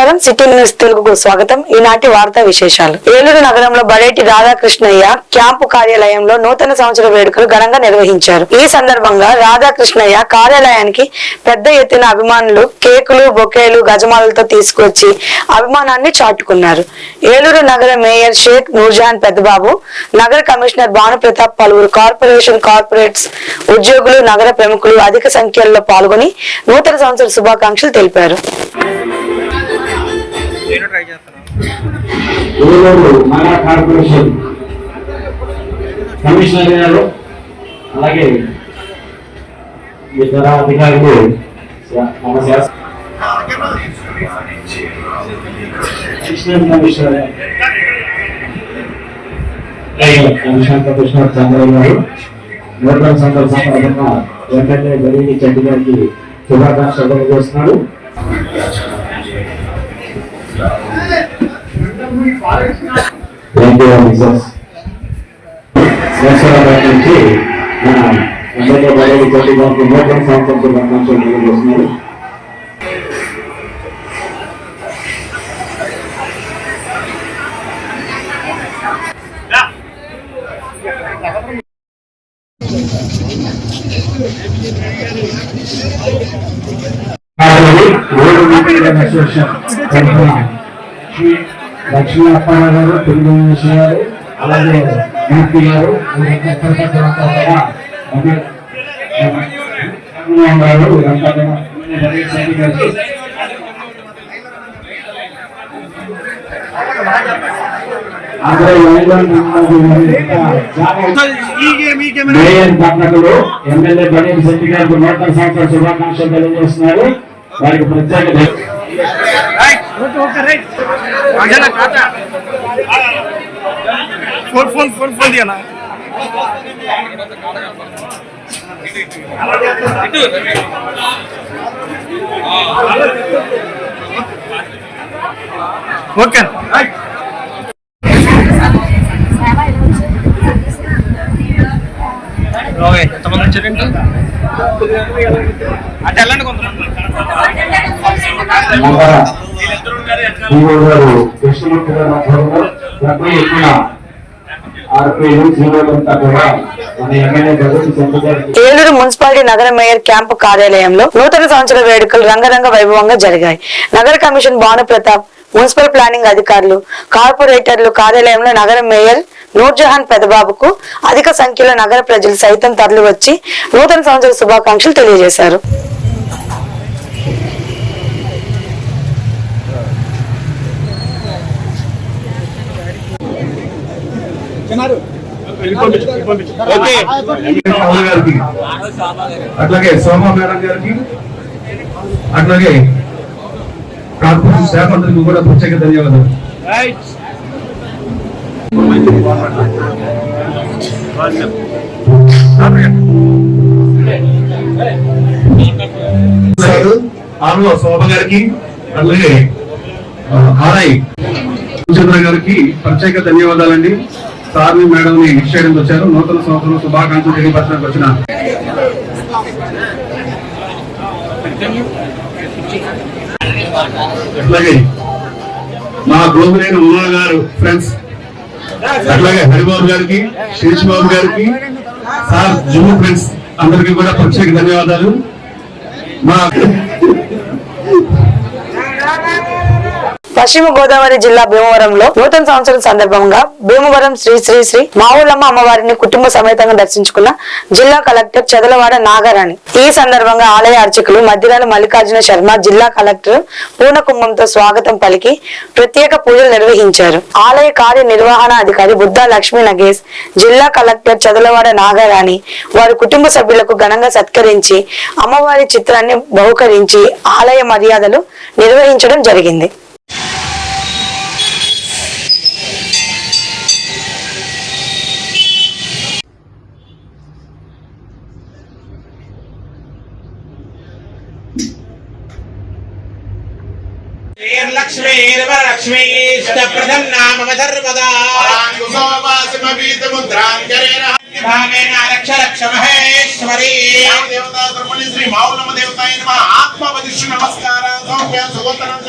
నమస్కారం, city news తెలుగుకు స్వాగతం. ఈనాటి వార్తా విశేషాలు. ఏలూరు నగరంలో బడేటి రాధాకృష్ణయ్య క్యాంపు కార్యాలయంలో నూతన సంవత్సర వేడుకలు ఘనంగా నిర్వహించారు. ఈ సందర్భంగా రాధాకృష్ణయ్య కార్యాలయానికి పెద్ద ఎత్తున అభిమానులు కేకులు, బొకేలు, గజమాలతో తీసుకొచ్చి అభిమానాన్ని చాటుకున్నారు. ఏలూరు నగర మేయర్ షేక్ నూర్జహాన్ పెద్దబాబు, నగర కమిషనర్ భానుప్రతాప్, పలువురు కార్పొరేట్స్ ఉద్యోగులు, నగర ప్రముఖులు అధిక సంఖ్యలో పాల్గొని నూతన సంవత్సర శుభాకాంక్షలు తెలిపారు. కార్పొరేషన్ కమిషనర్ గారు అలాగే ఇతర అధికారులు కమిషనర్ చంద్రబాబు గారు నూతన సందర్భంగా ఎమ్మెల్యే బడేటి చెడ్డి గారికి శుభాకాంక్షలు తెలియజేస్తున్నారు. నుంచి మన ఎమ్మెల్యే బడేటి చెడ్డి గారికి నూతన సంవత్సరం శుభాకాంక్షలు తెలియజేస్తున్నారు. లక్ష్మీ అప్పారావు గారు, తెలుగు గారు, అలాగే మూర్తి గారు, మేయర్ పట్టణంలో ఎమ్మెల్యే బడేటి శెట్టి గారికి నూతన సంవత్సర శుభాకాంక్షలు తెలియజేస్తున్నారు. వారికి ప్రత్యేక ఓకే ఎంతమంది వచ్చారండి? అంటే వెళ్ళండి కొంతమంది. ఏలూరు మున్సిపాలిటీ నగర మేయర్ క్యాంపు కార్యాలయంలో నూతన సంవత్సర వేడుకలు రంగరంగ వైభవంగా జరిగాయి. నగర కమిషన్ భానుప్రతాప్, మున్సిపల్ ప్లానింగ్ అధికారులు, కార్పొరేటర్లు కార్యాలయంలో నగర మేయర్ నూర్జహాన్ పెద్దబాబుకు అధిక సంఖ్యలో నగర ప్రజలు సైతం తరలి వచ్చి నూతన సంవత్సర శుభాకాంక్షలు తెలియజేశారు. అట్లాగే సోమా మేడం గారికి, అట్లాగే కార్పొరేషన్ స్టాఫ్ అందరికి కూడా ప్రత్యేక ధన్యవాదాలు. శోభ గారికి, అట్లాగే ఆర్ఐ చంద్ర గారికి ప్రత్యేక ధన్యవాదాలండి. సార్ని మేడం ని విష్ చేయడానికి వచ్చారు. నూతన సంవత్సరం శుభాకాంక్షలు తెలియపరచడానికి వచ్చిన అట్లాగే మా గోగులేని ఉమా గారు ఫ్రెండ్స్, అట్లాగే హరిబాబు గారికి, శేష్ బాబు గారికి, సార్ జూమ్ ఫ్రెండ్స్ అందరికీ కూడా ప్రత్యేక ధన్యవాదాలు. మా పశ్చిమ గోదావరి జిల్లా భీమవరంలో నూతన సంవత్సరం సందర్భంగా భీమవరం శ్రీ శ్రీ శ్రీ మావులమ్మ అమ్మవారిని కుటుంబ సమేతంగా దర్శించుకున్న జిల్లా కలెక్టర్ చదలవాడ నాగరాణి. ఈ సందర్భంగా ఆలయ అర్చకులు మధ్యరాల మల్లికార్జున శర్మ, జిల్లా కలెక్టర్ పూర్ణకుంభంతో స్వాగతం పలికి ప్రత్యేక పూజలు నిర్వహించారు. ఆలయ కార్యనిర్వహణ అధికారి బుద్ధా లక్ష్మీ నగేష్, జిల్లా కలెక్టర్ చదలవాడ నాగరాణి వారి కుటుంబ సభ్యులకు ఘనంగా సత్కరించి అమ్మవారి చిత్రాన్ని బహుకరించి ఆలయ మర్యాదలు నిర్వహించడం జరిగింది. लक्ष्मीर्वरलक्ष्मीष्टप्रथम नाम सर्वदा శ్రీ మావులమ్మ దేవతాయ నమః. ఆత్మవదిష్ఠు నమస్కారం. సౌమ్య సుగోత్తరం.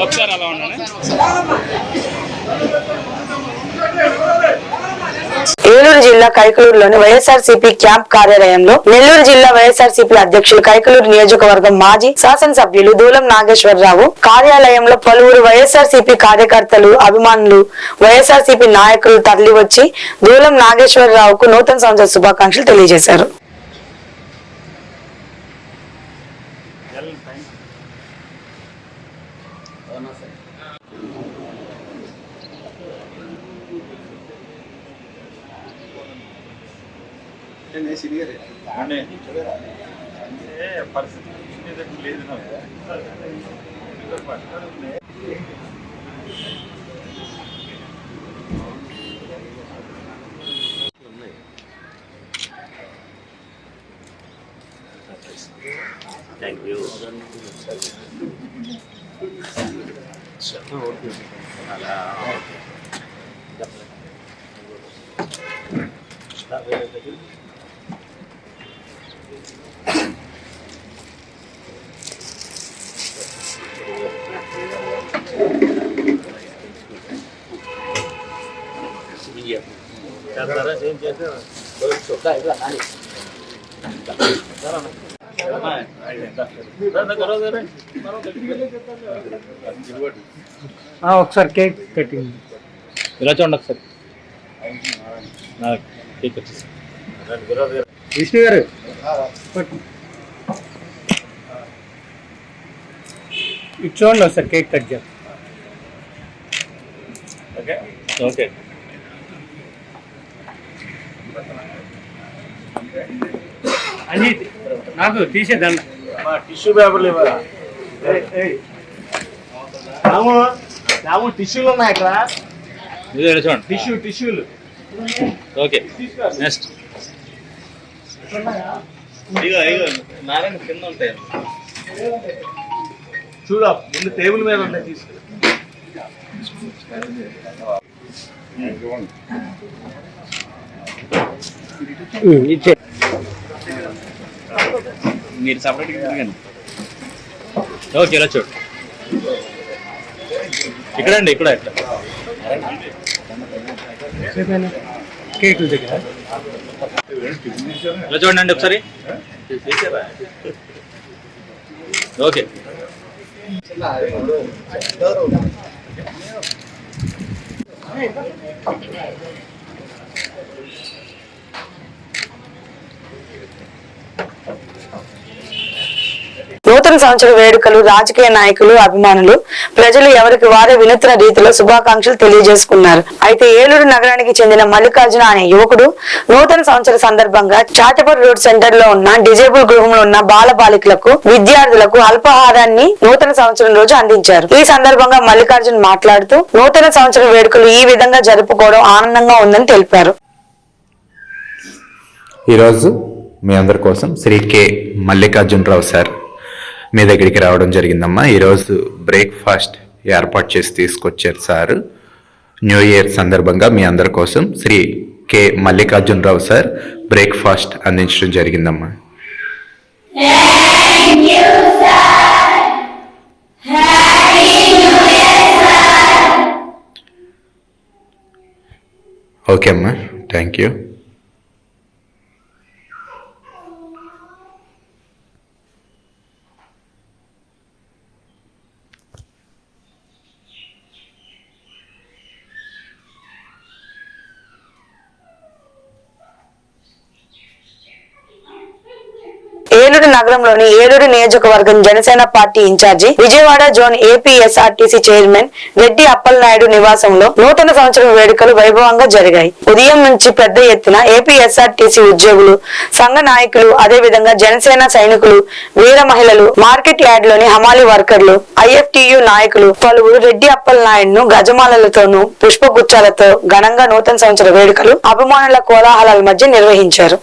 ఒకసారి అలా ఉండండి. ఏలూరు జిల్లా కైకలూరులోని వైఎస్ఆర్సీపీ క్యాంప్ కార్యాలయంలో నెల్లూరు జిల్లా వైఎస్ఆర్సీపీ అధ్యక్షులు కైకలూరు నియోజకవర్గం మాజీ శాసనసభ్యులు దూలం నాగేశ్వరరావు కార్యాలయంలో పలువురు వైఎస్ఆర్సీపీ కార్యకర్తలు అభిమానులు వైఎస్ఆర్సీపీ నాయకులు తరలివచ్చి దూలం నాగేశ్వరరావుకు నూతన సంవత్సర శుభాకాంక్షలు తెలియజేశారు. ఒకసారి కేక్ కటింగ్ ఇలా చూడండి. ఒకసారి కేక్ వచ్చేసి విష్ణు గారు ఇటు చూడండి. ఒకసారి కేక్ కట్ చేయండి. ఓకే ఓకే అని నాకు తీసేదన్న టిష్యూ పేపర్లు ఇవ్వరా? టిష్యూలు ఉన్నాయి ఇక్కడ. చూడండి టిష్యూలు. ఓకే నెక్స్ట్ నారాయణ కింద ఉంటాయి. చూడ ముందు టేబుల్ మీద ఉంటాయి. తీసుకు మీరు సపరేట్గా తిరగండి. ఓకే ఇలా చూడు. ఇక్కడండి ఇక్కడ కేకుల దగ్గర ఇలా చూడండి ఒకసారి. ఓకే నూతన సంవత్సర వేడుకలు రాజకీయ నాయకులు, అభిమానులు, ప్రజలు ఎవరికి వారే వినూత్న రీతిలో శుభాకాంక్షలు తెలియజేసుకున్నారు. అయితే ఏలూరు నగరానికి చెందిన మల్లికార్జున అనే యువకుడు నూతన సంవత్సర సందర్భంగా చాటపర్ రోడ్ సెంటర్ లో ఉన్న డిజేబుల్ గృహంలో ఉన్న బాల బాలికలకు, విద్యార్థులకు అల్పాహారాన్ని నూతన సంవత్సరం రోజు అందించారు. ఈ సందర్భంగా మల్లికార్జున్ మాట్లాడుతూ నూతన సంవత్సరం వేడుకలు ఈ విధంగా జరుపుకోవడం ఆనందంగా ఉందని తెలిపారు. ఈరోజు మీ అందరి కోసం శ్రీ కె మల్లికార్జునరావు సార్ మీ దగ్గరికి రావడం జరిగిందమ్మా. ఈరోజు బ్రేక్ఫాస్ట్ ఏర్పాటు చేసి తీసుకొచ్చారు సార్. న్యూ ఇయర్ సందర్భంగా మీ అందరి కోసం Shri K Mallikarjunarao sir breakfast అందించడం జరిగిందమ్మా. ఓకే అమ్మా, థ్యాంక్ యూ. ఏలూరు నగరంలోని ఏలూరు నియోజకవర్గం Janasena party incharge, Vijayawada zone APSRTC chairman Reddy Appalanaidu నివాసంలో నూతన సంవత్సరం వేడుకలు వైభవంగా జరిగాయి. ఉదయం నుంచి పెద్ద ఎత్తున ఏపీఎస్ఆర్టీసీ ఉద్యోగులు, సంఘ నాయకులు, అదేవిధంగా జనసేన సైనికులు, వీర మహిళలు, మార్కెట్ యార్డ్ లోని హమాలి వర్కర్లు, ఐఎఫ్టియు నాయకులు పలువురు రెడ్డి అప్పలనాయుడును గజమాలలతోనూ, పుష్పగుచ్చాలతో ఘనంగా నూతన సంవత్సర వేడుకలు అభిమానుల కోలాహలాల మధ్య నిర్వహించారు.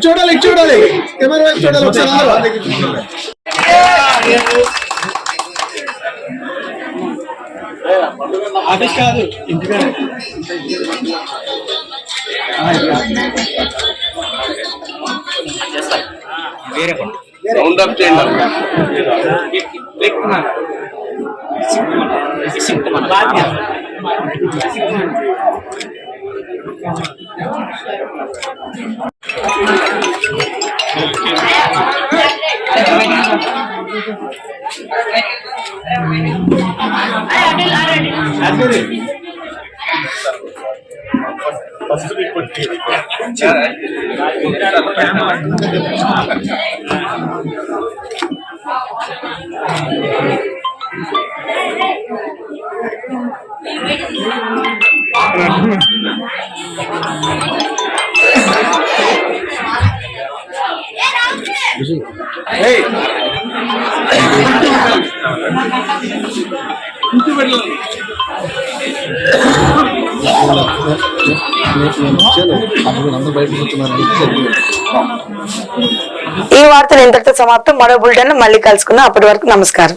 చూడాలి కెమెరా వైపు చూడాలి ఒకసారి. ఆఫీస్ కాదు, ఇంటికాడ. వేరే ఈ వార్తలు ఇంతటితో సమాప్తం. మరో బులెటిన్ మళ్ళీ కలుసుకుందాం. అప్పటి వరకు నమస్కారం.